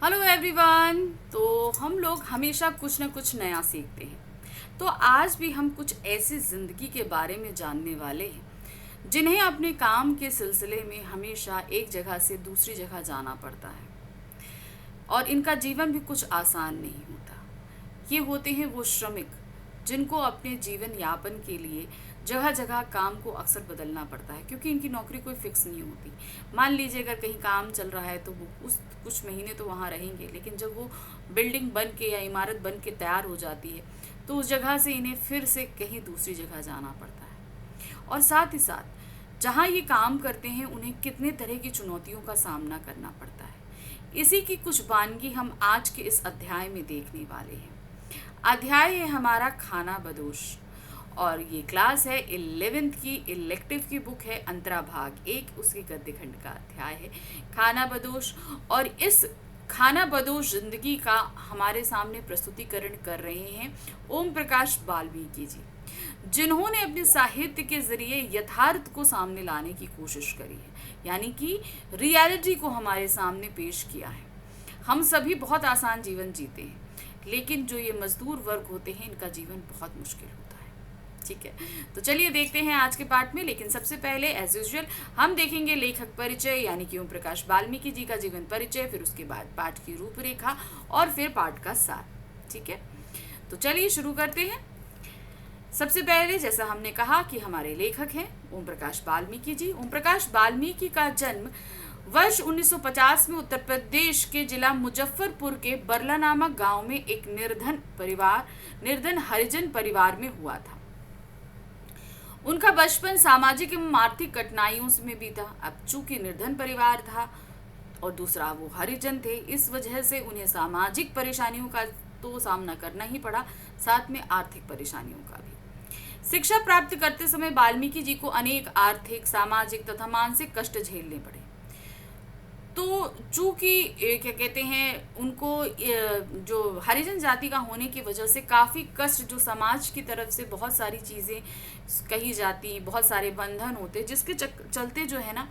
Hello everyone. तो हम लोग हमेशा कुछ ना कुछ नया सीखते हैं। तो आज भी हम कुछ ऐसी ज़िंदगी के बारे में जानने वाले हैं जिन्हें अपने काम के सिलसिले में हमेशा एक जगह से दूसरी जगह जाना पड़ता है और इनका जीवन भी कुछ आसान नहीं होता। ये होते हैं वो श्रमिक जिनको अपने जीवन यापन के लिए जगह जगह काम को अक्सर बदलना पड़ता है, क्योंकि इनकी नौकरी कोई फिक्स नहीं होती। मान लीजिए अगर कहीं काम चल रहा है तो वो उस कुछ महीने तो वहाँ रहेंगे, लेकिन जब वो बिल्डिंग बन के या इमारत बन के तैयार हो जाती है तो उस जगह से इन्हें फिर से कहीं दूसरी जगह जाना पड़ता है। और साथ ही साथ जहाँ ये काम करते हैं उन्हें कितने तरह की चुनौतियों का सामना करना पड़ता है। इसी की कुछ वानगी हम आज के इस अध्याय में देखने वाले हैं। अध्याय है हमारा खाना बदोश, और ये क्लास है 11th की इलेक्टिव की बुक है अंतरा भाग 1, उसके गद्य खंड का अध्याय है खाना बदोश। और इस खाना बदोश जिंदगी का हमारे सामने प्रस्तुतिकरण कर रहे हैं ओम प्रकाश वाल्मीकि जी, जिन्होंने अपने साहित्य के जरिए यथार्थ को सामने लाने की कोशिश करी है, यानी कि रियलिटी को हमारे सामने पेश किया है। हम सभी बहुत आसान जीवन जीते हैं, लेकिन जो ये मजदूर वर्ग होते हैं इनका जीवन बहुत मुश्किल होता है। ठीक है, तो चलिए देखते हैं आज के पाठ में। लेकिन सबसे पहले एज यूजुअल हम देखेंगे लेखक परिचय, यानी कि ओम प्रकाश वाल्मीकि जी का जीवन परिचय, फिर उसके बाद पाठ की रूपरेखा और फिर पाठ का सार। ठीक है, तो चलिए शुरू करते हैं। सबसे पहले जैसा हमने कहा कि हमारे लेखक हैं ओम प्रकाश वाल्मीकि जी। ओम प्रकाश वाल्मीकि का जन्म वर्ष 1950 में उत्तर प्रदेश के जिला मुजफ्फरपुर के बरला नामक गांव में एक निर्धन हरिजन परिवार में हुआ था। उनका बचपन सामाजिक एवं आर्थिक कठिनाइयों में बीता। अब चूंकि निर्धन परिवार था और दूसरा वो हरिजन थे, इस वजह से उन्हें सामाजिक परेशानियों का तो सामना करना ही पड़ा, साथ में आर्थिक परेशानियों का भी। शिक्षा प्राप्त करते समय वाल्मीकि जी को अनेक आर्थिक, सामाजिक तथा मानसिक कष्ट झेलने पड़े। तो चूंकि क्या कहते हैं, उनको जो हरिजन जाति का होने की वजह से काफ़ी कष्ट, जो समाज की तरफ से बहुत सारी चीज़ें कही जाती, बहुत सारे बंधन होते, जिसके चलते जो है ना,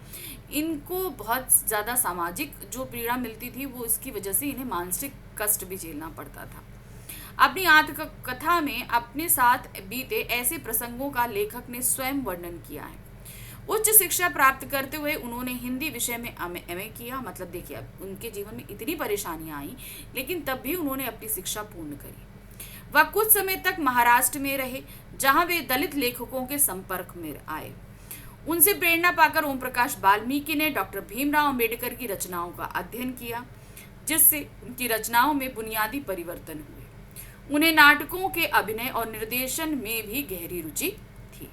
इनको बहुत ज़्यादा सामाजिक जो पीड़ा मिलती थी, वो इसकी वजह से इन्हें मानसिक कष्ट भी झेलना पड़ता था। अपनी आत्मकथा में अपने साथ बीते ऐसे प्रसंगों का लेखक ने स्वयं वर्णन किया है। उच्च शिक्षा प्राप्त करते हुए उन्होंने हिंदी विषय में एमए किया। मतलब देखिए, अब उनके जीवन में इतनी परेशानियां आई, लेकिन तब भी उन्होंने अपनी शिक्षा पूर्ण करी। वह कुछ समय तक महाराष्ट्र में रहे, जहां वे दलित लेखकों के संपर्क में आए। उनसे प्रेरणा पाकर ओम प्रकाश वाल्मीकि ने डॉक्टर भीमराव अंबेडकर की रचनाओं का अध्ययन किया, जिससे उनकी रचनाओं में बुनियादी परिवर्तन हुए। उन्हें नाटकों के अभिनय और निर्देशन में भी गहरी रुचि थी।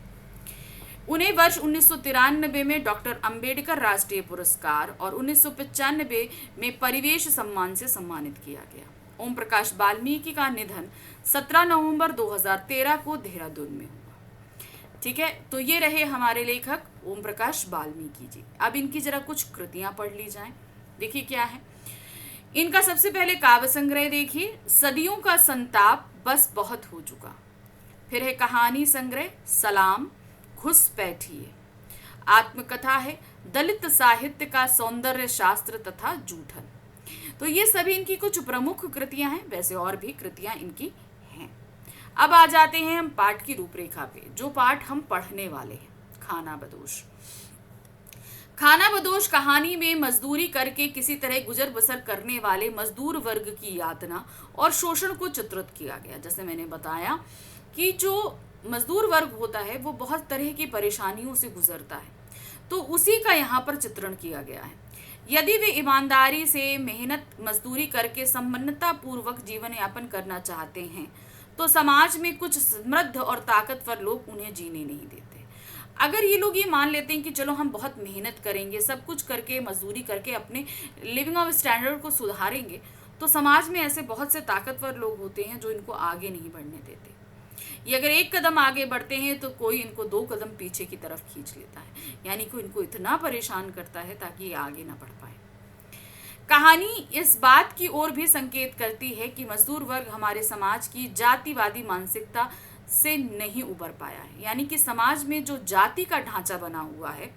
उन्हें वर्ष 1993 में डॉक्टर अंबेडकर राष्ट्रीय पुरस्कार और 1995 में परिवेश सम्मान से सम्मानित किया गया। ओम प्रकाश वाल्मीकि का निधन 17 नवंबर 2013 को देहरादून में हुआ। ठीक है, तो ये रहे हमारे लेखक ओम प्रकाश वाल्मीकि जी। अब इनकी जरा कुछ कृतियां पढ़ ली जाएं। देखिए क्या है इनका। सबसे पहले काव्य संग्रह देखिए, सदियों का संताप बस बहुत हो चुका। फिर है कहानी संग्रह सलाम घुस बैठिए। आत्मकथा है दलित साहित्य का सौंदर्य शास्त्र तथा जूठन। तो ये सभी इनकी कुछ प्रमुख कृतियां हैं, वैसे और भी कृतियां इनकी हैं। अब आ जाते हैं हम पाठ की रूपरेखा पे, जो पाठ हम पढ़ने वाले हैं। खाना बदोश। खाना बदोश कहानी में मजदूरी करके किसी तरह गुजर बसर करने वाले मजदूर वर्ग की यातना और शोषण को चित्रित किया गया। जैसे मैंने बताया कि जो मजदूर वर्ग होता है वो बहुत तरह की परेशानियों से गुजरता है, तो उसी का यहाँ पर चित्रण किया गया है। यदि वे ईमानदारी से मेहनत मजदूरी करके सम्पन्नता पूर्वक जीवन यापन करना चाहते हैं, तो समाज में कुछ समृद्ध और ताकतवर लोग उन्हें जीने नहीं देते। अगर ये लोग ये मान लेते हैं कि चलो हम बहुत मेहनत करेंगे, सब कुछ करके मजदूरी करके अपने लिविंग ऑफ स्टैंडर्ड को सुधारेंगे, तो समाज में ऐसे बहुत से ताकतवर लोग होते हैं जो इनको आगे नहीं बढ़ने देते। ये अगर एक कदम आगे बढ़ते हैं तो कोई इनको 2 कदम पीछे की तरफ खींच लेता है, यानी कि इनको इतना परेशान करता है ताकि ये आगे ना बढ़ पाए। कहानी इस बात की ओर भी संकेत करती है कि मजदूर वर्ग हमारे समाज की जातिवादी मानसिकता से नहीं उबर पाया है, यानी कि समाज में जो जाति का ढांचा बना हुआ है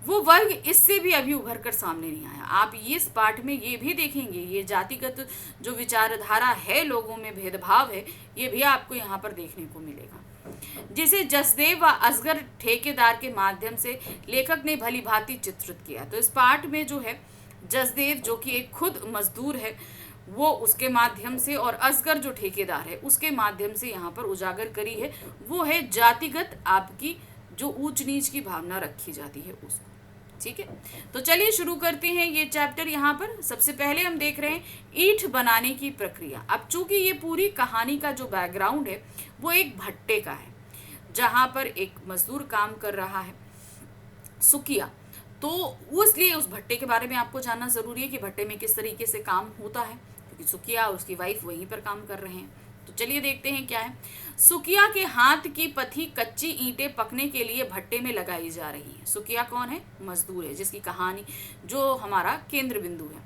वो वर्ग इससे भी अभी उभर कर सामने नहीं आया। आप ये इस पाठ में ये भी देखेंगे, ये जातिगत जो विचारधारा है, लोगों में भेदभाव है, ये भी आपको यहाँ पर देखने को मिलेगा, जिसे जसदेव व असगर ठेकेदार के माध्यम से लेखक ने भली भांति चित्रित किया। तो इस पाठ में जो है जसदेव जो कि एक खुद मजदूर है, वो उसके माध्यम से, और असगर जो ठेकेदार है उसके माध्यम से यहाँ पर उजागर करी है, वो है जातिगत आपकी जो ऊंच नीच की भावना रखी जाती है उसको। ठीक है, तो चलिए शुरू करते हैं ये चैप्टर। यहाँ पर सबसे पहले हम देख रहे हैं ईंट बनाने की प्रक्रिया। अब चूंकि ये पूरी कहानी का जो बैकग्राउंड है वो एक भट्टे का है, जहाँ पर एक मजदूर काम कर रहा है, सुकिया। तो इसलिए उस भट्टे के बारे में आपको जानना जरूरी है कि भट्टे में किस तरीके से काम होता है, क्योंकि सुकिया और उसकी वाइफ वहीं पर काम कर रहे हैं। तो चलिए देखते हैं क्या है। सुकिया के हाथ की पथी कच्ची ईंटें पकने के लिए भट्टे में लगाई जा रही हैं। सुकिया कौन है? मजदूर है, जिसकी कहानी जो हमारा केंद्र बिंदु है।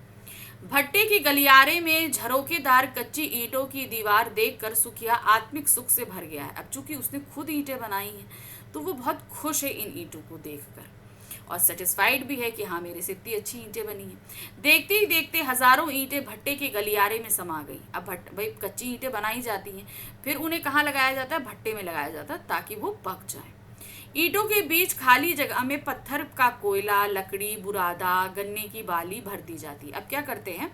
भट्टे की गलियारे में झरोकेदार कच्ची ईंटों की दीवार देखकर सुकिया आत्मिक सुख से भर गया है। अब चूंकि उसने खुद ईंटें बनाई हैं तो वो बहुत खुश है इन ईंटों को देखकर, और सेटिस्फाइड भी है कि हाँ, मेरे से इतनी अच्छी ईंटें बनी हैं। देखते ही देखते हजारों ईंटें भट्टे के गलियारे में समा गई। अब भाई कच्ची ईंटें बनाई जाती हैं, फिर उन्हें कहाँ लगाया जाता है? भट्टे में लगाया जाता है, ताकि वो पक जाए। ईंटों के बीच खाली जगह में पत्थर का कोयला, लकड़ी, बुरादा, गन्ने की बाली भर दी जाती है। अब क्या करते हैं,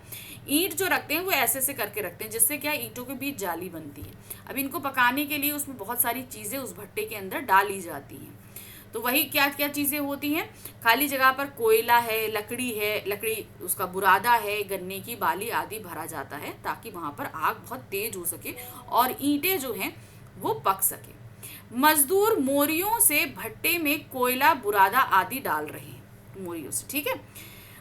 ईंट जो रखते हैं वो ऐसे से करके रखते हैं, जिससे क्या ईंटों के बीच जाली बनती है। अब इनको पकाने के लिए उसमें बहुत सारी चीज़ें उस भट्टे के अंदर डाली जाती हैं। तो वही क्या क्या चीज़ें होती हैं, खाली जगह पर कोयला है, लकड़ी उसका बुरादा है, गन्ने की बाली आदि भरा जाता है, ताकि वहाँ पर आग बहुत तेज हो सके और ईंटें जो हैं वो पक सके। मजदूर मोरियों से भट्टे में कोयला, बुरादा आदि डाल रहे हैं, मोरियों से। ठीक है,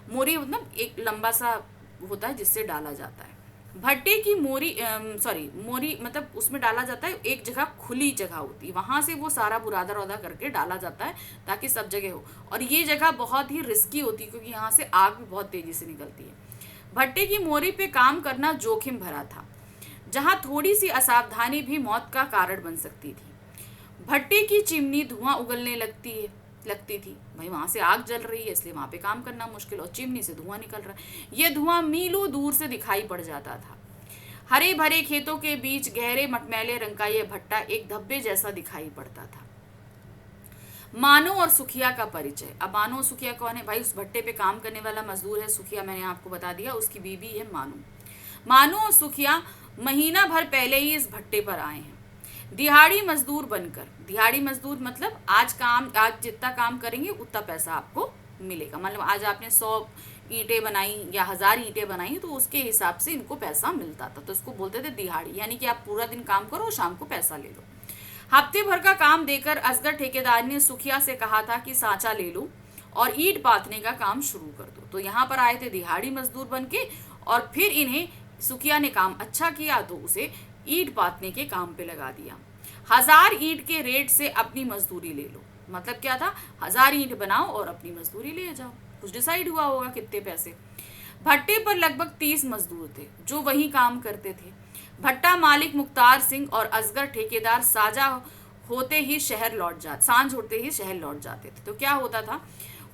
मोरी मतलब एक लंबा सा होता है जिससे डाला जाता है। भट्टे की मोरी मतलब उसमें डाला जाता है, एक जगह खुली जगह होती है, वहां से वो सारा बुरादा रौदा करके डाला जाता है ताकि सब जगह हो। और ये जगह बहुत ही रिस्की होती है, क्योंकि यहाँ से आग भी बहुत तेजी से निकलती है। भट्टे की मोरी पे काम करना जोखिम भरा था, जहाँ थोड़ी सी असावधानी भी मौत का कारण बन सकती थी। भट्टे की चिमनी धुआं उगलने लगती थी। भाई वहां से आग जल रही है, इसलिए वहां पे काम करना मुश्किल, और चिमनी से धुआं निकल रहा है। यह धुआं मीलों दूर से दिखाई पड़ जाता था। हरे भरे खेतों के बीच गहरे मटमैले रंग का यह भट्टा एक धब्बे जैसा दिखाई पड़ता था। मानो और सुखिया का परिचय। अब मानो और सुखिया कौन है? भाई उस भट्टे पे काम करने वाला मजदूर है सुखिया, मैंने आपको बता दिया, उसकी बीवी है मानो। मानो और सुखिया महीना भर पहले ही इस भट्टे पर आए हैं, दिहाड़ी मजदूर बनकर। दिहाड़ी मजदूर मतलब आज जितना काम करेंगे उतना पैसा आपको मिलेगा। मतलब आज आपने 100 ईंटें बनाई या 1000 ईंटें बनाई तो उसके हिसाब से इनको पैसा मिलता था, तो इसको बोलते थे दिहाड़ी, यानी कि आप पूरा दिन काम करो और शाम को पैसा ले लो। हफ्ते भर का काम देकर असगर ठेकेदार ने सुखिया से कहा था कि सांचा ले लो और ईंट पाथने का काम शुरू कर दो। तो यहाँ पर आए थे दिहाड़ी मजदूर बन के, और फिर इन्हें सुखिया ने काम अच्छा किया तो उसे ईंट पाथने के काम पे लगा दिया। 1000 ईंट के रेट से अपनी मजदूरी ले लो। मतलब क्या था, 1000 ईंट बनाओ और अपनी मजदूरी ले जाओ। कुछ डिसाइड हुआ होगा कितने पैसे। भट्टे पर लगभग 30 मजदूर थे जो वहीं काम करते थे। भट्टा मालिक मुख्तार सिंह और असगर ठेकेदार सांझ होते ही शहर लौट जाते थे। तो क्या होता था,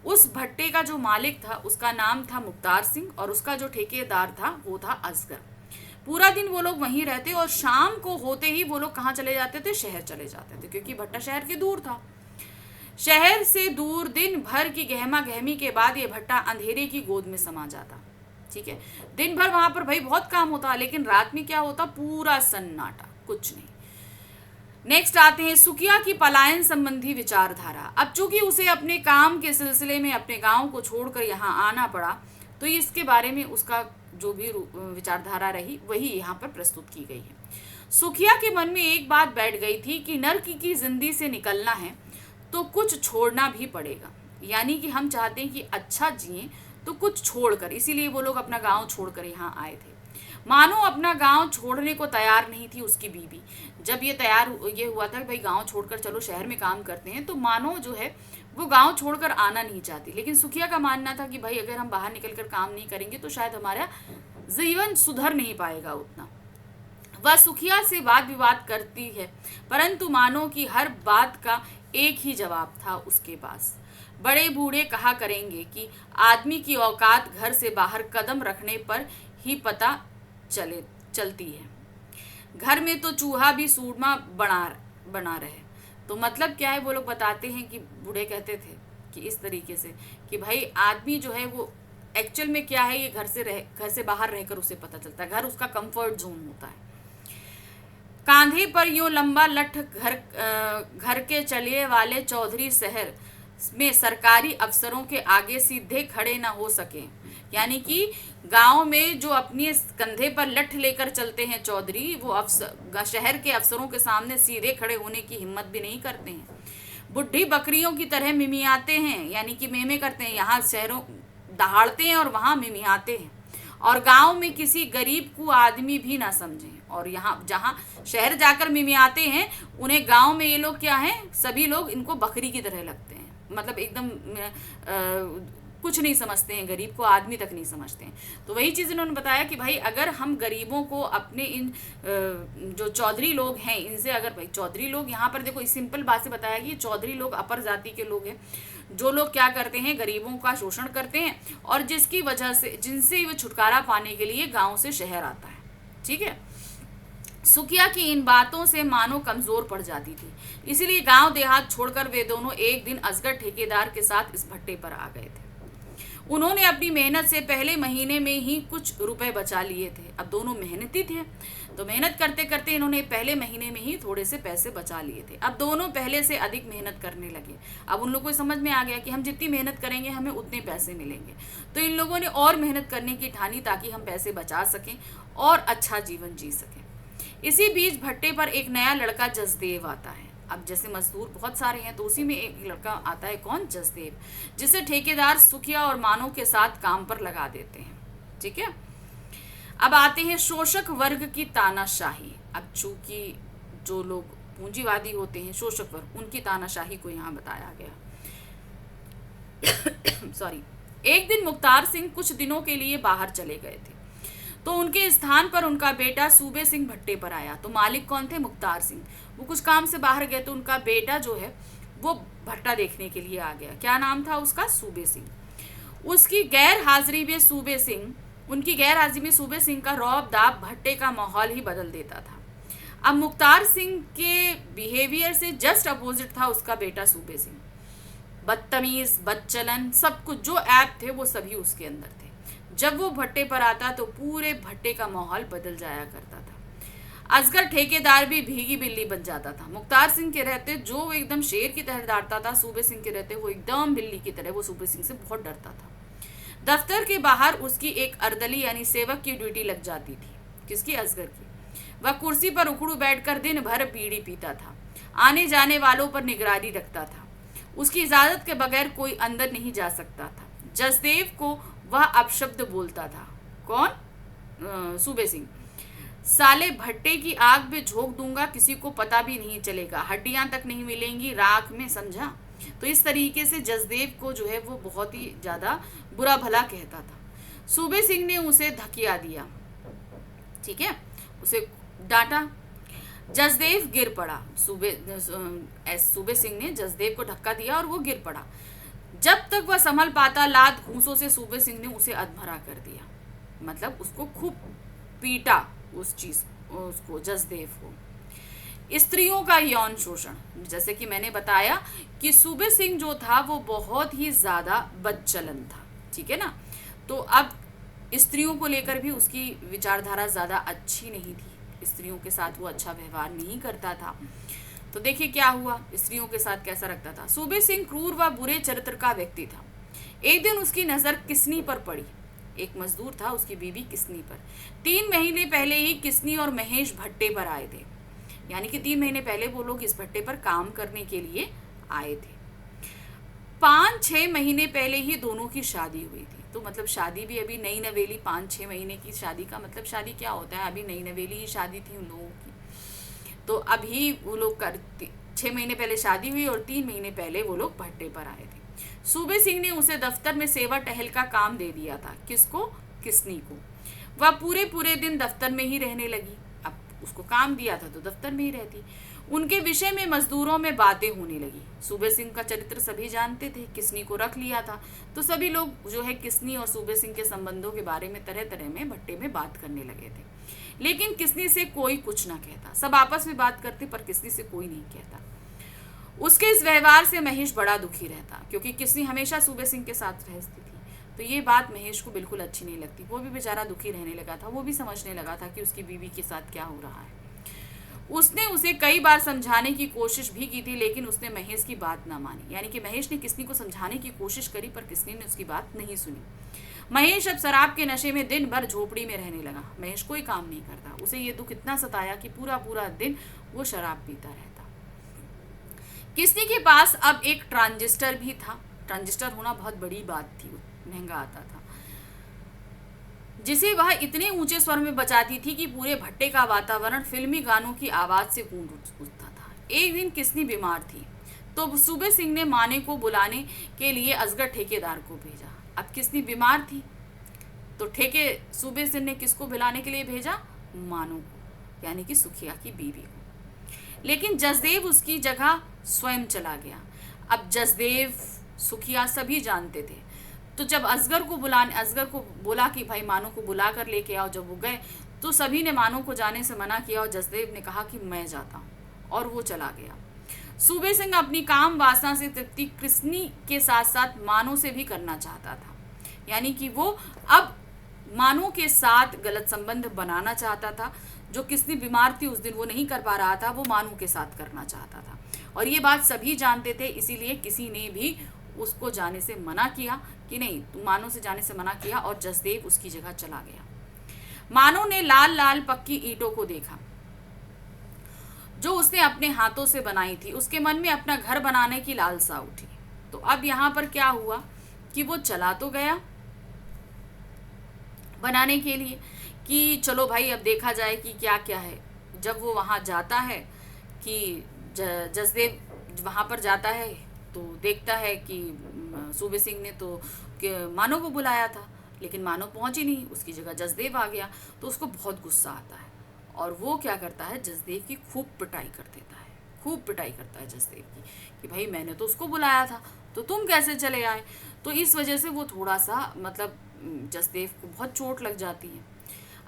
उस भट्टे का जो मालिक था उसका नाम था मुख्तार सिंह, और उसका जो ठेकेदार था वो था असगर। पूरा दिन वो लोग वहीं रहते और शाम को होते ही वो लोग कहाँ चले जाते थे? शहर चले जाते थे, क्योंकि भट्टा शहर के दूर था। शहर से दूर दिन भर की गहमा गहमी के बाद ये भट्टा अंधेरे की गोद में समा जाता। ठीक है, दिन भर वहां पर भाई बहुत काम होता, लेकिन रात में क्या होता? पूरा सन्नाटा, कुछ नहीं। नेक्स्ट आते हैं सुखिया की पलायन संबंधी विचारधारा। अब चूंकि उसे अपने काम के सिलसिले में अपने गांव को छोड़कर यहाँ आना पड़ा, तो इसके बारे में उसका जो भी विचारधारा रही वही यहाँ पर प्रस्तुत की गई है। सुखिया के मन में एक बात बैठ गई थी कि नर्क की जिंदगी से निकलना है तो कुछ छोड़ना भी पड़ेगा। यानी कि हम चाहते हैं कि अच्छा जिए तो कुछ छोड़कर, इसीलिए वो लोग अपना गांव छोड़कर यहाँ आए थे। मानो अपना गांव छोड़ने को तैयार नहीं थी उसकी बीवी। जब ये हुआ था कि भाई गांव छोड़कर चलो शहर में काम करते हैं, तो मानो जो है वो गांव छोड़कर आना नहीं चाहती। लेकिन सुखिया का मानना था कि भाई अगर हम बाहर निकलकर काम नहीं करेंगे तो शायद हमारा जीवन सुधर नहीं पाएगा उतना। वह सुखिया से वाद विवाद करती है, परंतु मानो कि हर बात का एक ही जवाब था उसके पास। बड़े बूढ़े कहा करेंगे कि आदमी की औकात घर से बाहर कदम रखने पर ही पता चलती है। घर में तो चूहा भी सूरमा बना बना रहे। तो मतलब क्या है, वो लोग बताते हैं कि बूढ़े कहते थे कि इस तरीके से कि भाई आदमी जो है वो एक्चुअल में क्या है, ये घर से बाहर रहकर उसे पता चलता है। घर उसका कंफर्ट जोन होता है। कांधे पर यूं लंबा लठ घर के चलिए वाले चौधरी शहर में सरकारी अफसरों के आगे सीधे खड़े ना हो सके। यानी कि गांव में जो अपने कंधे पर लठ लेकर चलते हैं चौधरी, वो शहर के अफसरों के सामने सीधे खड़े होने की हिम्मत भी नहीं करते हैं। बुढ़ी बकरियों की तरह मिमियाते हैं, यानी कि मेमे करते हैं। यहाँ शहरों दहाड़ते हैं और वहाँ मिमियाते हैं, और गांव में किसी गरीब को आदमी भी ना समझें। और यहाँ जहाँ शहर जाकर मिमियाते हैं, उन्हें गांव में ये लोग क्या हैं, सभी लोग इनको बकरी की तरह लगते हैं। मतलब एकदम कुछ नहीं समझते हैं, गरीब को आदमी तक नहीं समझते हैं। तो वही चीज़ इन्होंने बताया कि भाई अगर हम गरीबों को अपने इन जो चौधरी लोग हैं इनसे, अगर भाई चौधरी लोग, यहाँ पर देखो इस सिंपल बात से बताया कि चौधरी लोग अपर जाति के लोग हैं, जो लोग क्या करते हैं, गरीबों का शोषण करते हैं, और जिसकी वजह से जिनसे वो छुटकारा पाने के लिए गाँव से शहर आता है। ठीक है। सुखिया की इन बातों से मानो कमजोर पड़ जाती थी, इसीलिए गांव देहात छोड़कर वे दोनों एक दिन असगर ठेकेदार के साथ इस भट्टे पर आ गए थे। उन्होंने अपनी मेहनत से पहले महीने में ही कुछ रुपए बचा लिए थे। अब दोनों मेहनती थे, तो मेहनत करते करते इन्होंने पहले महीने में ही थोड़े से पैसे बचा लिए थे। अब दोनों पहले से अधिक मेहनत करने लगे। अब उन लोगों को समझ में आ गया कि हम जितनी मेहनत करेंगे हमें उतने पैसे मिलेंगे। तो इन लोगों ने और मेहनत करने की ठानी, ताकि हम पैसे बचा सकें और अच्छा जीवन जी सकें। इसी बीच भट्टे पर एक नया लड़का जसदेव आता है। अब जैसे मजदूर बहुत सारे हैं, तो उसी में एक लड़का आता है, कौन, जसदेव, जिसे ठेकेदार सुखिया और मानो के साथ काम पर लगा देते हैं। ठीक है। अब आते हैं शोषक वर्ग की तानाशाही। अब चूंकि जो लोग पूंजीवादी होते हैं, शोषक वर्ग, उनकी तानाशाही को यहाँ बताया गया। सॉरी। एक दिन मुख्तार सिंह कुछ दिनों के लिए बाहर चले गए थे, तो उनके स्थान पर उनका बेटा सूबे सिंह भट्टे पर आया। तो मालिक कौन थे, मुख्तार सिंह। वो कुछ काम से बाहर गए, तो उनका बेटा जो है वो भट्टा देखने के लिए आ गया। क्या नाम था उसका, सूबे सिंह। उनकी गैर हाजिरी में सूबे सिंह का रौब दाब भट्टे का माहौल ही बदल देता था। अब मुख्तार सिंह के बिहेवियर से जस्ट अपोजिट था उसका बेटा सूबे सिंह। बदतमीज, बदचलन, सब कुछ जो ऐप थे वो सभी उसके अंदर थे। जब वो भट्टे पर आता तो पूरे भट्टे का माहौल बदल जाया करता था। असगर ठेकेदार भी भीगी बिल्ली बन जाता था। मुख्तार सिंह के रहते जो एकदम शेर की तरह डरता था, सूबे सिंह के रहते वो एकदम बिल्ली की तरह, वो सूबे सिंह से बहुत डरता था। दफ्तर के बाहर उसकी एक अर्दली यानी सेवक की ड्यूटी लग जाती थी। किसकी, असगर की। वह कुर्सी पर उखड़ू बैठकर दिन भर बीड़ी पीता था, आने जाने वालों पर निगरानी रखता था। उसकी इजाजत के बगैर कोई अंदर नहीं जा सकता था। जसदेव को वह अपशब्द बोलता था। कौन, सूबे सिंह। साले भट्टे की आग में झोंक दूंगा, किसी को पता भी नहीं चलेगा, हड्डियां तक नहीं मिलेंगी राख में, समझा। तो इस तरीके से जसदेव को जो है वो बहुत ही ज्यादा बुरा भला कहता था। सूबे सिंह ने उसे धकिया दिया, ठीक है, उसे डांटा। जसदेव गिर पड़ा। सूबे सिंह ने जसदेव को धक्का दिया और वो गिर पड़ा। जब तक वह संभल पाता, लात घूंसों से सूबे सिंह ने उसे अधमरा कर दिया। मतलब उसको खूब पीटा, उसको जसदेव को। स्त्रियों का यौन शोषण, जैसे कि मैंने बताया कि सूबे सिंह जो था वो बहुत ही ज्यादा बदचलन था। ठीक है ना। तो अब स्त्रियों को लेकर भी उसकी विचारधारा ज्यादा अच्छी नहीं थी। स्त्रियों के साथ वो अच्छा व्यवहार नहीं करता था। तो देखिए क्या हुआ, स्त्रियों के साथ कैसा रखता था। सूबे सिंह क्रूर व बुरे चरित्र का व्यक्ति था। एक दिन उसकी नजर किसनी पर पड़ी। एक मजदूर था, उसकी बीवी किसनी पर। 3 महीने पहले ही किसनी और महेश भट्टे पर आए थे। यानी कि 3 महीने पहले वो लोग इस भट्टे पर काम करने के लिए आए थे। 5-6 महीने पहले ही दोनों की शादी हुई थी। तो मतलब शादी भी अभी नई नवेली, 5-6 महीने की शादी का मतलब शादी क्या होता है, अभी नई नवेली ही शादी थी उन लोगों की। तो अभी वो लोग 6 महीने पहले शादी हुई और 3 महीने पहले वो लोग भट्टे पर आए थे। सूबे सिंह ने उसे दफ्तर में सेवा टहल का काम दे दिया था। किसको, किसनी को। वह पूरे दिन दफ्तर में ही रहने लगी। अब उसको काम दिया था तो दफ्तर में ही रहती। उनके विषय में मजदूरों में बातें होने लगी। सूबे सिंह का चरित्र सभी जानते थे, किसनी को रख लिया था, तो सभी लोग जो है किसनी और सूबे सिंह के संबंधों के बारे में तरह तरह में भट्टे में बात करने लगे थे। लेकिन किसनी से कोई कुछ ना कहता, सब आपस में बात करते पर किसनी से कोई नहीं कहता। उसके इस व्यवहार से महेश बड़ा दुखी रहता, क्योंकि किसनी हमेशा सूबे सिंह के साथ रहती थी, तो ये बात महेश को बिल्कुल अच्छी नहीं लगती। वो भी बेचारा दुखी रहने लगा था, वो भी समझने लगा था कि उसकी बीवी के साथ क्या हो रहा है। उसने उसे कई बार समझाने की कोशिश भी की थी, लेकिन उसने महेश की बात ना मानी। यानी कि महेश ने किसनी को समझाने की कोशिश करी पर किसनी ने उसकी बात नहीं सुनी। महेश अब शराब के नशे में दिन भर झोपड़ी में रहने लगा। महेश कोई काम नहीं करता, उसे ये दुख इतना सताया कि पूरा पूरा दिन वो शराब पीता रहता। किसनी के पास अब एक ट्रांजिस्टर भी था। ट्रांजिस्टर होना बहुत बड़ी बात थी, महंगा आता था, जिसे वह इतने ऊंचे स्वर में बजाती थी कि पूरे भट्टे का वातावरण फिल्मी गानों की आवाज से गूंज उठता था। एक दिन किसनी बीमार थी, तो सूबे सिंह ने माने को बुलाने के लिए असगर ठेकेदार को भेजा। अब किसनी बीमार थी, तो सूबे सिंह ने किसको बुलाने के लिए भेजा, मानो को, यानी कि सुखिया की बीवी को। लेकिन जसदेव उसकी जगह स्वयं चला गया। अब जसदेव सुखिया सभी जानते थे, तो जब असगर को बोला कि भाई मानो को बुला कर लेके आओ, जब वो गए तो सभी ने मानो को जाने से मना किया और जसदेव ने कहा कि मैं जाता हूँ, और वो चला गया। सूबे सिंह अपनी काम वासना से तृप्ति किसनी के साथ साथ मानो से भी करना चाहता था। यानी कि वो अब मानो के साथ गलत संबंध बनाना चाहता था। जो किसनी बीमार थी उस दिन वो नहीं कर पा रहा था, वो मानो के साथ करना चाहता था, और ये बात सभी जानते थे। इसीलिए किसी ने भी उसको जाने से मना किया कि नहीं, तू मानो से जाने से मना किया, और जसदेव उसकी जगह चला गया। मानो ने लाल लाल पक्की ईंटों को देखा जो उसने अपने हाथों से बनाई थी। उसके मन में अपना घर बनाने की लालसा उठी। तो अब यहाँ पर क्या हुआ कि वो चला तो गया बनाने के लिए कि चलो भाई अब देखा जाए कि क्या क्या है। जब वो वहाँ जाता है कि जसदेव वहाँ पर जाता है तो देखता है कि सूबे सिंह ने तो मानो को बुलाया था, लेकिन मानो पहुंची नहीं, उसकी जगह जसदेव आ गया। तो उसको बहुत गुस्सा आता है और वो क्या करता है, जसदेव की खूब पिटाई कर देता है। खूब पिटाई करता है जसदेव की कि भाई मैंने तो उसको बुलाया था, तो तुम कैसे चले आए। तो इस वजह से वो थोड़ा सा मतलब जसदेव को बहुत चोट लग जाती है।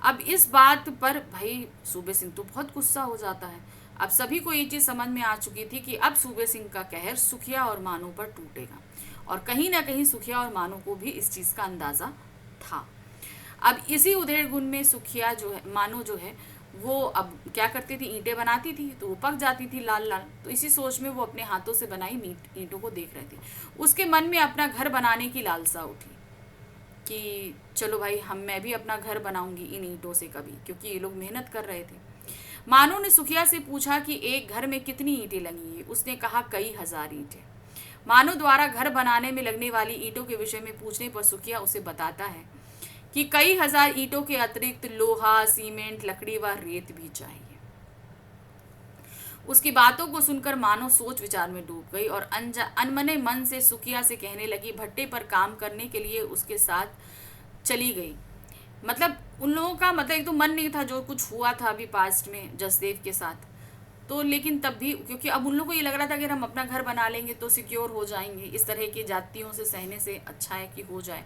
अब इस बात पर भाई सूबे सिंह तो बहुत गुस्सा हो जाता है। अब सभी को ये चीज़ समझ में आ चुकी थी कि अब सूबे सिंह का कहर सुखिया और मानो पर टूटेगा, और कहीं ना कहीं सुखिया और मानो को भी इस चीज़ का अंदाज़ा था। अब इसी उधेड़ गुण में सुखिया जो है, मानो जो है वो अब क्या करती थी, ईंटें बनाती थी तो वो पक जाती थी लाल लाल। तो इसी सोच में वो अपने हाथों से बनाई ईंटों को देख रही थी। उसके मन में अपना घर बनाने की लालसा उठी कि चलो भाई मैं भी अपना घर बनाऊंगी इन ईंटों से कभी, क्योंकि ये लोग मेहनत कर रहे थे। मानो ने सुखिया से पूछा कि एक घर में कितनी ईंटें लगी है। उसने कहा कई हजार ईंटें। मानो द्वारा घर बनाने में लगने वाली ईंटों के विषय में पूछने पर सुखिया उसे बताता है कि कई हजार ईंटों के अतिरिक्त लोहा, सीमेंट, लकड़ी व रेत भी चाहिए। उसकी बातों को सुनकर मानो सोच विचार में डूब गई और अनमने मन से सुखिया से कहने लगी, भट्टे पर काम करने के लिए उसके साथ चली गई। मतलब उन लोगों का मतलब एक तो मन नहीं था, जो कुछ हुआ था अभी पास्ट में जसदेव के साथ, तो लेकिन तब भी क्योंकि अब उन लोगों को ये लग रहा था कि अगर हम अपना घर बना लेंगे तो सिक्योर हो जाएंगे, इस तरह की जातियों से सहने से अच्छा है कि हो जाए।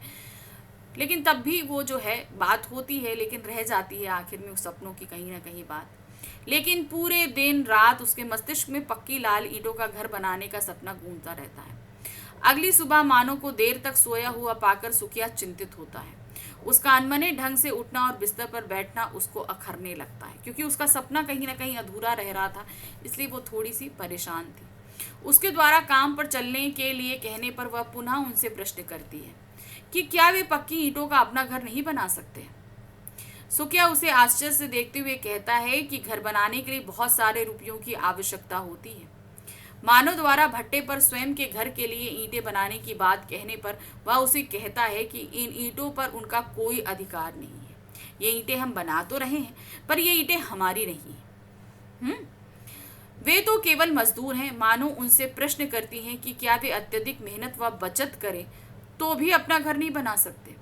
लेकिन तब भी वो जो है बात होती है, लेकिन रह जाती है आखिर में उस सपनों की कहीं ना कहीं बात। लेकिन पूरे दिन रात उसके मस्तिष्क में पक्की लाल ईंटों का घर बनाने का सपना गूंजता रहता है। अगली सुबह मानो को देर तक सोया हुआ पाकर सुखिया चिंतित होता है। उसका अनमने ढंग से उठना और बिस्तर पर बैठना उसको अखरने लगता है, क्योंकि उसका सपना कहीं ना कहीं अधूरा रह रहा था, इसलिए वो थोड़ी सी परेशान थी। उसके द्वारा काम पर चलने के लिए कहने पर वह पुनः उनसे प्रश्न करती है कि क्या वे पक्की ईंटों का अपना घर नहीं बना सकते। सुखिया उसे आश्चर्य से देखते हुए कहता है कि घर बनाने के लिए बहुत सारे रुपयों की आवश्यकता होती है। मानो द्वारा भट्टे पर स्वयं के घर के लिए ईंटें बनाने की बात कहने पर वह उसे कहता है कि इन ईंटों पर उनका कोई अधिकार नहीं है। ये ईंटें हम बना तो रहे हैं, पर ये ईंटें हमारी नहीं हैं। वे तो केवल मजदूर हैं। मानो उनसे प्रश्न करती हैं कि क्या वे अत्यधिक मेहनत व बचत करें तो भी अपना घर नहीं बना सकते।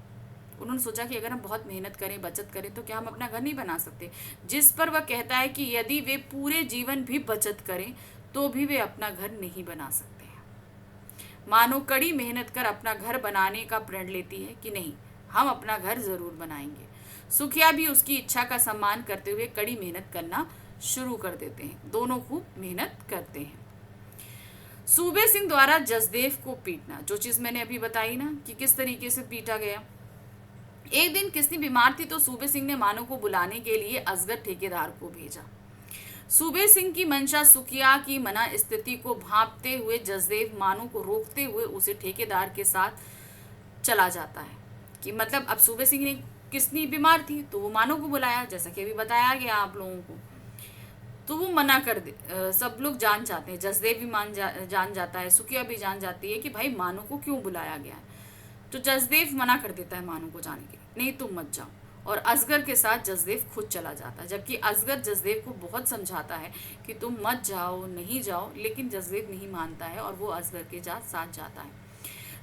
उन्होंने सोचा कि अगर हम बहुत मेहनत करें, बचत करें, तो क्या हम अपना घर नहीं बना सकते? जिस पर वह कहता है कि यदि वे पूरे जीवन भी बचत करें तो भी वे अपना घर नहीं बना सकते हैं। मानो कड़ी मेहनत कर अपना घर बनाने का प्रण लेती है कि नहीं, हम अपना घर जरूर बनाएंगे। सुखिया भी उसकी इच्छा का सम्मान करते हुए कड़ी मेहनत करना शुरू कर देते हैं। दोनों खूब मेहनत करते हैं। सूबे सिंह द्वारा जसदेव को पीटना, जो चीज मैंने अभी बताई ना कि किस तरीके से पीटा गया। एक दिन किसनी बीमार थी तो सूबे सिंह ने मानो को बुलाने के लिए असगर ठेकेदार को भेजा। सूबे सिंह की मंशा सुखिया की मना स्थिति को भांपते हुए जसदेव मानो को रोकते हुए उसे ठेकेदार के साथ चला जाता है। कि मतलब अब सूबे सिंह ने किसनी बीमार थी तो वो मानो को बुलाया, जैसा कि अभी बताया गया आप लोगों को। तो वो मना कर दे, सब लोग जान जाते हैं, जसदेव भी जान जाता है, सुखिया भी जान जाती है कि भाई मानो को क्यों बुलाया गया है। तो जसदेव मना कर देता है मानो को जाने के लिए, नहीं तुम मत जाओ। और असगर के साथ जसदेव खुद चला जाता है, जबकि असगर जसदेव को बहुत समझाता है कि तुम मत जाओ, नहीं जाओ, लेकिन जसदेव नहीं मानता है और वो असगर के साथ जाता है।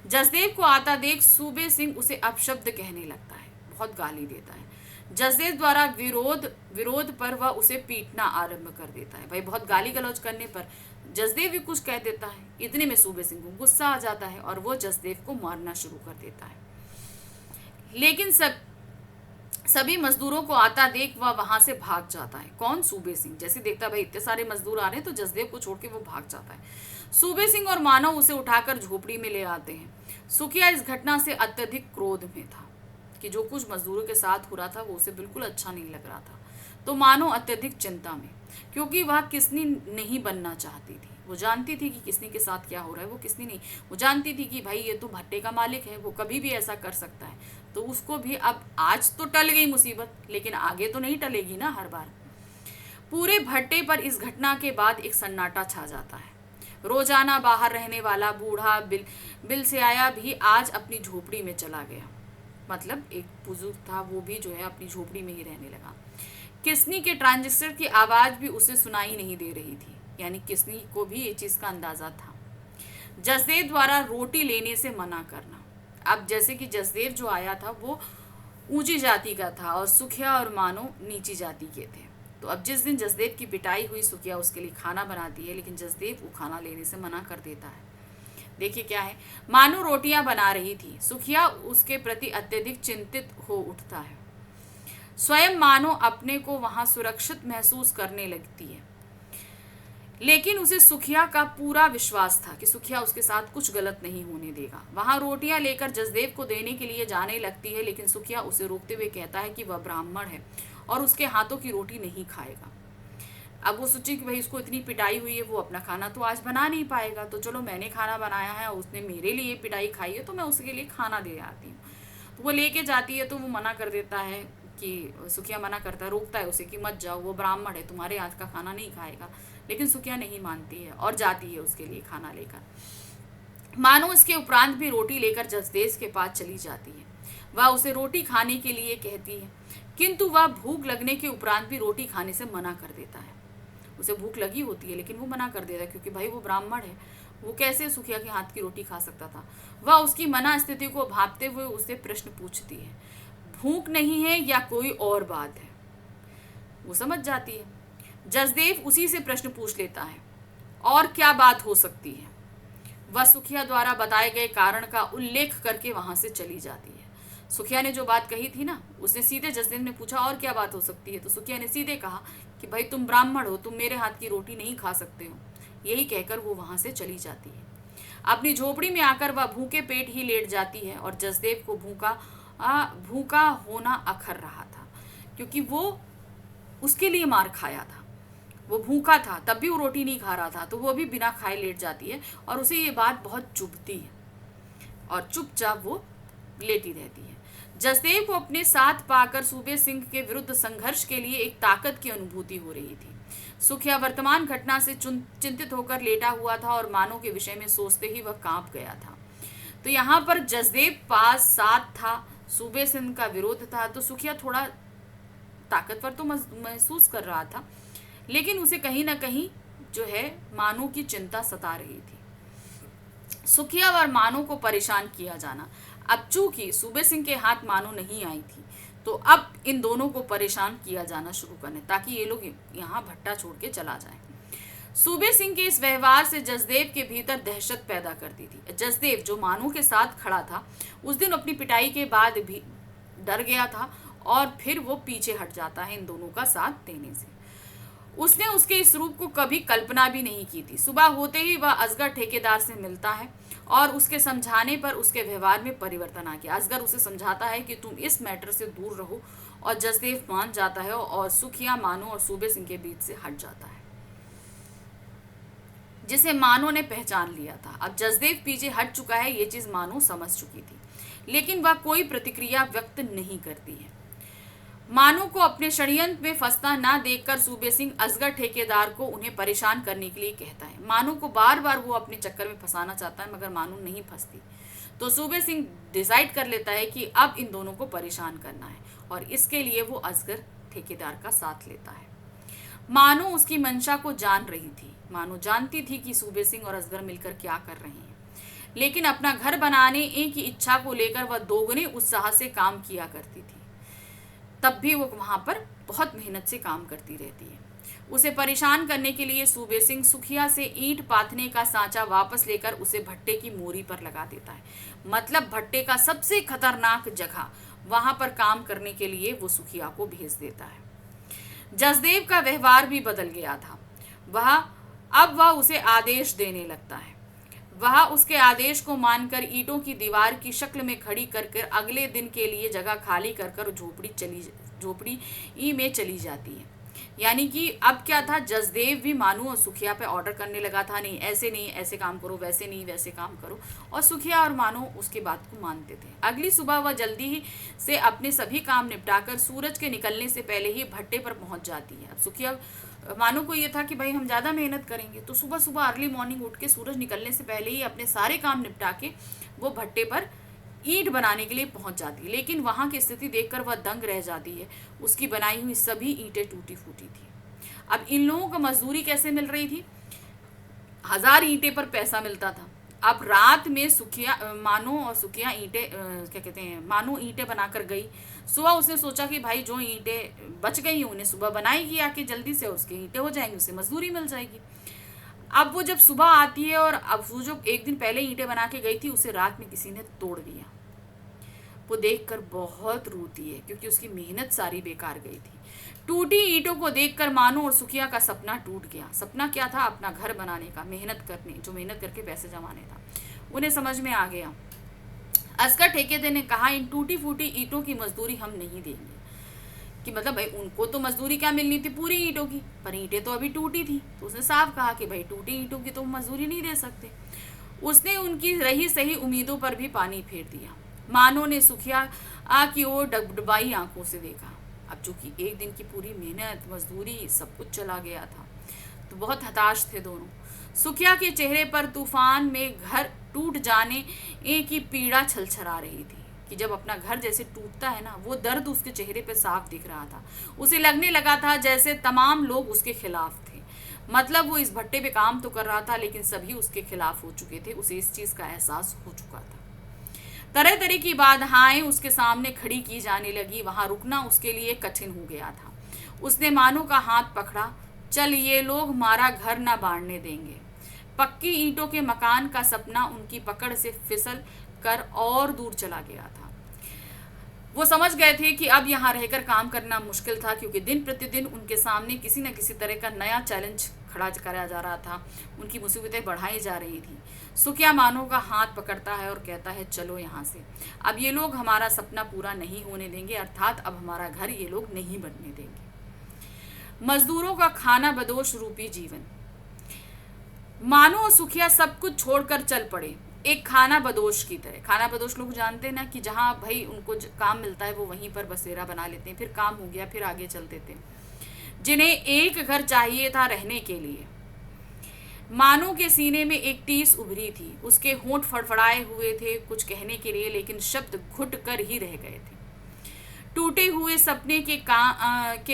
जसदेव को आता देख सूबे सिंह उसे अपशब्द कहने लगता है, बहुत गाली देता है। जसदेव द्वारा विरोध पर वह उसे पीटना आरंभ कर देता है। भाई बहुत गाली गलौज करने पर जसदेव भी कुछ कह देता है। इतने में सूबे सिंह को गुस्सा आ जाता है और वो जसदेव को मारना शुरू कर देता है। लेकिन सभी मजदूरों को आता देख वह वहां से भाग जाता है। कौन? सूबे सिंह। जैसे देखता भाई इतने सारे मजदूर आ रहे हैं तो जसदेव को छोड़ के वो भाग जाता है। सूबे सिंह और मानव उसे उठाकर झोपड़ी में ले आते हैं। सुखिया इस घटना से अत्यधिक क्रोध में था कि जो कुछ मजदूरों के साथ हो रहा था वो उसे बिल्कुल अच्छा नहीं लग रहा था। तो मानो अत्यधिक चिंता में, क्योंकि वह किसनी नहीं बनना चाहती थी। वो जानती थी कि किसनी के साथ क्या हो रहा है, वो किसनी नहीं। वो जानती थी कि भाई ये तो भट्टे का मालिक है, वो कभी भी ऐसा कर सकता है। तो उसको भी अब आज तो टल गई मुसीबत, लेकिन आगे तो नहीं टलेगी ना हर बार। पूरे भट्टे पर इस घटना के बाद एक सन्नाटा छा जाता है। रोजाना बाहर रहने वाला बूढ़ा बिल से आया भी आज अपनी झोपड़ी में चला गया। मतलब एक बुजुर्ग था, वो भी जो है अपनी झोपड़ी में ही रहने लगा। किसनी के ट्रांजिस्टर की आवाज भी उसे सुनाई नहीं दे रही थी, यानी किसनी को भी ये चीज का अंदाजा था। जसदेव द्वारा रोटी लेने से मना करना। अब जैसे कि जसदेव जो आया था वो ऊंची जाति का था और सुखिया और मानो नीची जाति के थे। तो अब जिस दिन जसदेव की पिटाई हुई, सुखिया उसके लिए खाना बनाती है, लेकिन जसदेव वो खाना लेने से मना कर देता है। देखिए क्या है, मानो रोटियां बना रही थी। सुखिया उसके प्रति अत्यधिक चिंतित हो उठता है। स्वयं मानो अपने को वहां सुरक्षित महसूस करने लगती है, लेकिन उसे सुखिया का पूरा विश्वास था कि सुखिया उसके साथ कुछ गलत नहीं होने देगा। वहां रोटियां लेकर जसदेव को देने के लिए जाने लगती है, लेकिन सुखिया उसे रोकते हुए कहता है कि वह ब्राह्मण है और उसके हाथों की रोटी नहीं खाएगा। अब वो सोचे कि भाई उसको इतनी पिटाई हुई है, वो अपना खाना तो आज बना नहीं पाएगा, तो चलो मैंने खाना बनाया है, उसने मेरे लिए पिटाई खाई है तो मैं उसके लिए खाना दे आती हूँ। तो वो लेके जाती है तो वो मना कर देता है कि सुखिया मना करता है, रोकता है उसे कि मत जाओ, वो ब्राह्मण है, तुम्हारे हाथ का खाना नहीं खाएगा। लेकिन सुखिया नहीं मानती है और जाती है उसके लिए खाना लेकर। मानो इसके उपरांत भी रोटी लेकर जसदेव के पास चली जाती है। वह उसे रोटी खाने के लिए कहती है, किंतु वह भूख लगने के उपरांत भी रोटी खाने से मना कर देता है। उसे भूख लगी होती है लेकिन वो मना कर देता है, क्योंकि भाई वो ब्राह्मण है, वो कैसे सुखिया के हाथ की रोटी खा सकता था। वह उसकी मना स्थिति को भांपते हुए उससे प्रश्न पूछती है, भूख नहीं है या कोई और बात है? वो समझ जाती है। जसदेव उसी से प्रश्न पूछ लेता है, और क्या बात हो सकती है? वह सुखिया द्वारा बताए गए कारण का उल्लेख करके वहां से चली जाती है। सुखिया ने जो बात कही थी ना, उसने सीधे जसदेव ने पूछा और क्या बात हो सकती है, तो सुखिया ने सीधे कहा कि भाई तुम ब्राह्मण हो, तुम मेरे हाथ की रोटी नहीं खा सकते हो। यही कहकर वो वहां से चली जाती है। अपनी झोपड़ी में आकर वह भूखे पेट ही लेट जाती है और जसदेव को भूखा होना अखर रहा था, क्योंकि वो उसके लिए मार खाया था। वो भूखा था तब भी वो रोटी नहीं खा रहा था, तो वो भी बिना खाए लेट जाती है और उसे ये बात बहुत चुभती है और चुपचाप वो लेटी रहती है। जसदेव को अपने साथ पाकर सूबे सिंह के विरुद्ध संघर्ष के लिए एक ताकत की अनुभूति हो रही थी। सुखिया वर्तमान घटना से चिंतित होकर लेटा हुआ था और मानो के विषय में सोचते ही वह कांप गया था। तो यहाँ पर जसदेव पास साथ था, सूबे सिंह का विरोध था, तो सुखिया थोड़ा ताकतवर तो महसूस कर रहा था, लेकिन उसे कहीं ना कहीं जो है मानो की चिंता सता रही थी। सुखिया और मानो को परेशान किया जाना। अब चूंकि सूबे सिंह के हाथ मानो नहीं आई थी, तो अब इन दोनों को परेशान किया जाना शुरू करने, ताकि ये लोग यहाँ भट्टा छोड़ के चला जाए। सूबे सिंह के इस व्यवहार से जसदेव के भीतर दहशत पैदा कर दी थी। जसदेव जो मानू के साथ खड़ा था, उस दिन अपनी पिटाई के बाद भी डर गया था और फिर वो पीछे हट जाता है इन दोनों का साथ देने से। उसने उसके इस रूप को कभी कल्पना भी नहीं की थी। सुबह होते ही वह असगर ठेकेदार से मिलता है और उसके समझाने पर उसके व्यवहार में परिवर्तन आ गया। असगर उसे समझाता है कि तुम इस मैटर से दूर रहो, और जसदेव मान जाता है और सुखिया, मानो और सूबे सिंह के बीच से हट जाता है, जिसे मानो ने पहचान लिया था। अब जसदेव पीछे हट चुका है, ये चीज मानो समझ चुकी थी, लेकिन वह कोई प्रतिक्रिया व्यक्त नहीं करती है। मानो को अपने षड्यंत्र में फंसता ना देखकर सूबे सिंह असगर ठेकेदार को उन्हें परेशान करने के लिए कहता है। मानो को बार बार वो अपने चक्कर में फंसाना चाहता है, मगर मानो नहीं फंसती। तो सूबे सिंह डिसाइड कर लेता है कि अब इन दोनों को परेशान करना है, और इसके लिए वो असगर ठेकेदार का साथ लेता है। मानो उसकी मंशा को जान रही थी। मानो जानती थी कि सूबे सिंह और असगर मिलकर क्या कर रहे हैं, लेकिन अपना घर बनाने की इच्छा को लेकर वह दोगुने उत्साह से काम किया करती थी। तब भी वो वहां पर बहुत मेहनत से काम करती रहती है। उसे परेशान करने के लिए सूबे सिंह सुखिया से ईंट पाथने का सांचा वापस लेकर उसे भट्टे की मोरी पर लगा देता है। मतलब भट्टे का सबसे खतरनाक जगह, वहां पर काम करने के लिए वो सुखिया को भेज देता है। जसदेव का व्यवहार भी बदल गया था। वह उसे आदेश देने लगता है। वह उसके आदेश को मानकर ईंटों की दीवार की शक्ल में खड़ी कर अगले दिन के लिए जगह खाली कर झोपड़ी में चली जाती है। यानी कि अब क्या था, जसदेव भी मानू और सुखिया पे ऑर्डर करने लगा था, नहीं ऐसे काम करो, वैसे नहीं वैसे काम करो, और सुखिया और मानू उसके बात को मानते थे। अगली सुबह वह जल्दी ही से अपने सभी काम निपटाकर सूरज के निकलने से पहले ही भट्टे पर पहुंच जाती है। अब सुखिया मानो को ये था कि भाई हम ज़्यादा मेहनत करेंगे, तो सुबह सुबह अर्ली मॉर्निंग उठ के सूरज निकलने से पहले ही अपने सारे काम निपटा के वो भट्टे पर ईंट बनाने के लिए पहुंच जाती है। लेकिन वहां की स्थिति देखकर वह दंग रह जाती है। उसकी बनाई हुई सभी ईंटें टूटी फूटी थी। अब इन लोगों को मजदूरी कैसे मिल रही थी? 1000 ईंटें पर पैसा मिलता था। अब रात में मानो और सुखिया मानो ईंटें बनाकर गई। सुबह उसने सोचा कि भाई जो ईंटें बच गई उन्हें सुबह बनाएगी आके जल्दी से, उसकी ईंटें हो जाएंगी, उसे मजदूरी मिल जाएगी। अब वो जब सुबह आती है और अब वो जो एक दिन पहले ईंटें बना के गई थी, उसे रात में किसी ने तोड़ दिया। वो देखकर बहुत रोती है, क्योंकि उसकी मेहनत सारी बेकार गई थी। टूटी ईंटों को देखकर मानो और सुखिया का सपना टूट गया। सपना क्या था? अपना घर बनाने का, मेहनत करके पैसे जमाने था। उन्हें समझ में आ गया। असगर ठेकेदार ने कहा, इन टूटी फूटी ईंटों की मजदूरी हम नहीं देंगे। कि मतलब भाई उनको तो मजदूरी क्या मिलनी थी पूरी ईंटों की, पर ईंटें तो अभी टूटी थी। तो उसने साफ कहा कि भाई टूटी ईंटों की तो मजदूरी नहीं दे सकते। उसने उनकी रही सही उम्मीदों पर भी पानी फेर दिया। मानो ने सुखिया की ओर डगडगाई आंखों से देखा। अब चूंकि एक दिन की पूरी मेहनत, मजदूरी, सब कुछ चला गया था, तो बहुत हताश थे दोनों। सुखिया के चेहरे पर तूफान में घर टूट जाने की पीड़ा छलछला रही थी। कि जब अपना घर जैसे टूटता है ना, वो दर्द उसके चेहरे पे साफ दिख रहा था। उसे लगने लगा था जैसे तमाम लोग उसके खिलाफ थे। मतलब वो इस भट्टे पे काम तो कर रहा था, लेकिन सभी उसके खिलाफ हो चुके थे। उसे इस चीज का एहसास हो चुका था। तरह तरह की बाधाएं उसके सामने खड़ी की जाने लगी। वहां रुकना उसके लिए कठिन हो गया था। उसने मानो का हाथ पकड़ा। चल, ये लोग हमारा घर ना बांटने देंगे। पक्की ईंटों के मकान का सपना उनकी पकड़ से फिसल कर और दूर चला गया था। वो समझ गए थे कि अब यहाँ रहकर काम करना मुश्किल था, क्योंकि दिन प्रतिदिन उनके सामने किसी न किसी तरह का नया चैलेंज खड़ा कराया जा रहा था। उनकी मुसीबतें बढ़ाई जा रही थी। सुखिया मानो का हाथ पकड़ता है और कहता है, चलो यहाँ से, अब ये लोग हमारा सपना पूरा नहीं होने देंगे, अर्थात अब हमारा घर ये लोग नहीं बनने देंगे। मजदूरों का खाना बदोश रूपी जीवन। मानो और सुखिया सब कुछ छोड़कर चल पड़े, एक खाना बदोश की तरह। खाना बदोश लोग जानते हैं ना, कि जहाँ भाई उनको काम मिलता है वो वहीं पर बसेरा बना लेते हैं, फिर काम हो गया फिर आगे चल देते हैं। जिन्हें एक घर चाहिए था रहने के लिए। मानो के सीने में एक टीस उभरी थी। उसके होंठ फड़फड़ाए हुए थे कुछ कहने के लिए, लेकिन शब्द घुट कर ही रह गए थे। टूटे हुए सपने के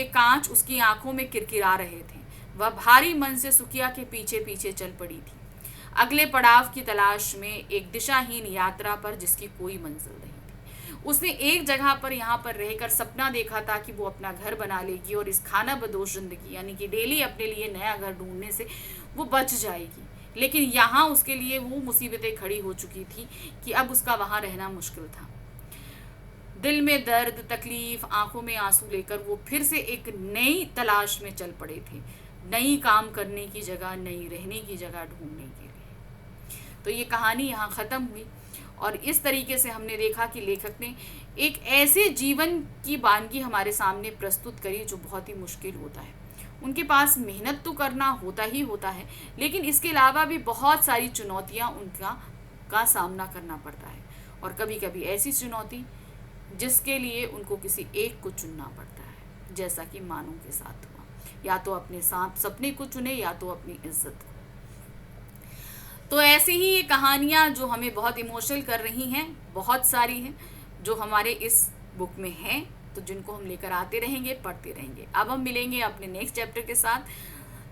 कांच उसकी आंखों में किरकिरा रहे थे। वह भारी मन से सुखिया के पीछे पीछे चल पड़ी थी, अगले पड़ाव की तलाश में, एक दिशाहीन यात्रा पर जिसकी कोई मंजिल नहीं। उसने एक जगह पर यहाँ पर रहकर सपना देखा था कि वो अपना घर बना लेगी और इस खाना बदोश ज़िंदगी यानी कि डेली अपने लिए नया घर ढूंढने से वो बच जाएगी। लेकिन यहाँ उसके लिए वो मुसीबतें खड़ी हो चुकी थी कि अब उसका वहाँ रहना मुश्किल था। दिल में दर्द, तकलीफ, आंखों में आंसू लेकर वो फिर से एक नई तलाश में चल पड़े थे, नई काम करने की जगह, नई रहने की जगह ढूंढने के लिए। तो ये कहानी यहाँ ख़त्म हुई और इस तरीके से हमने देखा कि लेखक ने एक ऐसे जीवन की वानगी हमारे सामने प्रस्तुत करी जो बहुत ही मुश्किल होता है। उनके पास मेहनत तो करना होता ही होता है, लेकिन इसके अलावा भी बहुत सारी चुनौतियाँ उनका सामना करना पड़ता है। और कभी कभी ऐसी चुनौती जिसके लिए उनको किसी एक को चुनना पड़ता है, जैसा कि मानो के साथ हुआ। या तो अपने सपने को चुने या तो अपनी इज्जत को। तो ऐसे ही ये कहानियाँ जो हमें बहुत इमोशनल कर रही हैं, बहुत सारी हैं जो हमारे इस बुक में हैं, तो जिनको हम लेकर आते रहेंगे, पढ़ते रहेंगे। अब हम मिलेंगे अपने नेक्स्ट चैप्टर के साथ,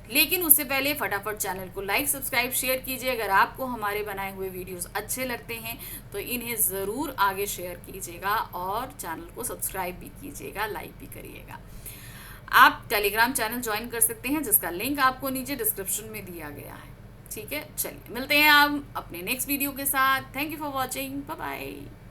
लेकिन उससे पहले फटाफट चैनल को लाइक, सब्सक्राइब, शेयर कीजिए। अगर आपको हमारे बनाए हुए वीडियोस अच्छे लगते हैं तो इन्हें ज़रूर आगे शेयर कीजिएगा और चैनल को सब्सक्राइब भी कीजिएगा, लाइक भी करिएगा। आप टेलीग्राम चैनल ज्वाइन कर सकते हैं जिसका लिंक आपको नीचे डिस्क्रिप्शन में दिया गया है। ठीक है, चलिए मिलते हैं आप अपने नेक्स्ट वीडियो के साथ। Thank you for watching, bye bye.